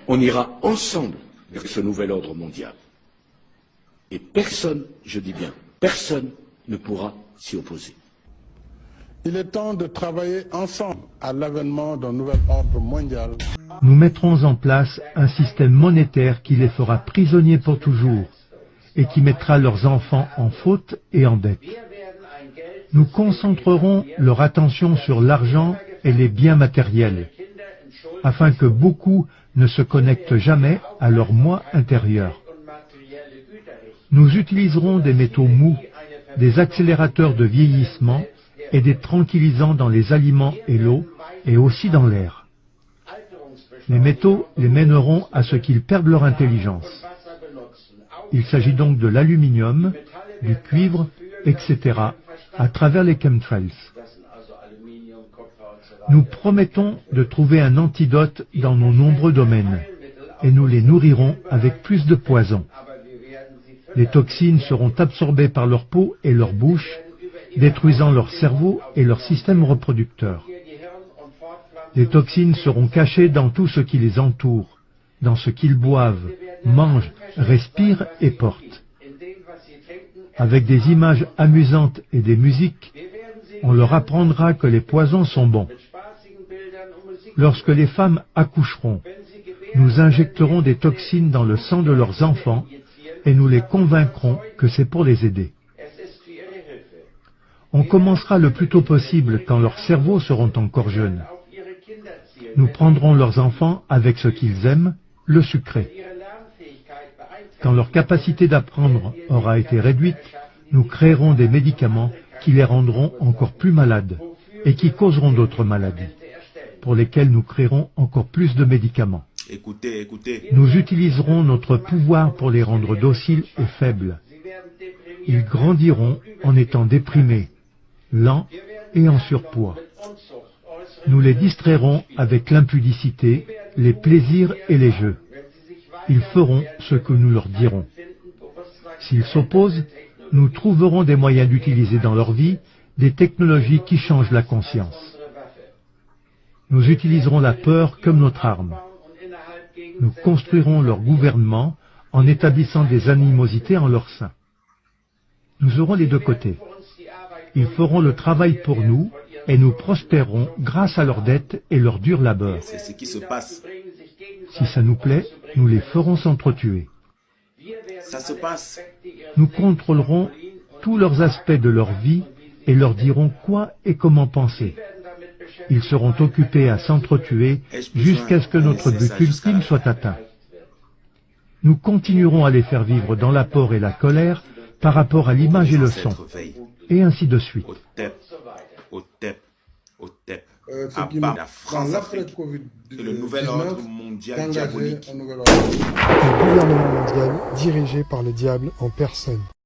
On ira ensemble vers ce nouvel ordre mondial. Et personne, je dis bien, personne ne pourra s'y opposer. Il est temps de travailler ensemble à l'avènement d'un nouvel ordre mondial. Nous mettrons en place un système monétaire qui les fera prisonniers pour toujours et qui mettra leurs enfants en faute et en dette. Nous concentrerons leur attention sur l'argent et les biens matériels, afin que beaucoup ne se connectent jamais à leur moi intérieur. Nous utiliserons des métaux mous, des accélérateurs de vieillissement et des tranquillisants dans les aliments et l'eau, et aussi dans l'air. Les métaux les mèneront à ce qu'ils perdent leur intelligence. Il s'agit donc de l'aluminium, du cuivre, etc., à travers les chemtrails. Nous promettons de trouver un antidote dans nos nombreux domaines, et nous les nourrirons avec plus de poison. Les toxines seront absorbées par leur peau et leur bouche, détruisant leur cerveau et leur système reproducteur. Les toxines seront cachées dans tout ce qui les entoure, dans ce qu'ils boivent, mangent, respirent et portent. Avec des images amusantes et des musiques, on leur apprendra que les poisons sont bons. Lorsque les femmes accoucheront, nous injecterons des toxines dans le sang de leurs enfants et nous les convaincrons que c'est pour les aider. On commencera le plus tôt possible quand leurs cerveaux seront encore jeunes. Nous prendrons leurs enfants avec ce qu'ils aiment, le sucré. Quand leur capacité d'apprendre aura été réduite, nous créerons des médicaments qui les rendront encore plus malades et qui causeront d'autres maladies, pour lesquelles nous créerons encore plus de médicaments. Écoutez. Nous utiliserons notre pouvoir pour les rendre dociles et faibles. Ils grandiront en étant déprimés, lents et en surpoids. Nous les distrairons avec l'impudicité, les plaisirs et les jeux. Ils feront ce que nous leur dirons. S'ils s'opposent, nous trouverons des moyens d'utiliser dans leur vie des technologies qui changent la conscience. Nous utiliserons la peur comme notre arme. Nous construirons leur gouvernement en établissant des animosités en leur sein. Nous aurons les deux côtés. Ils feront le travail pour nous et nous prospérerons grâce à leurs dettes et leur dur labeur. C'est ce qui se passe. Si ça nous plaît, nous les ferons s'entretuer. Ça se passe. Nous contrôlerons tous leurs aspects de leur vie et leur dirons quoi et comment penser. Ils seront occupés à s'entretuer jusqu'à ce que notre but ultime soit atteint. Nous continuerons à les faire vivre dans la peur et la colère par rapport à l'image et le son, et ainsi de suite. Au TEP. Ce qui la dans France Afrique. l'après-Covid-19, Le nouvel ordre mondial d'engager diabolique. un nouvel ordre. Un gouvernement mondial dirigé par le diable en personne.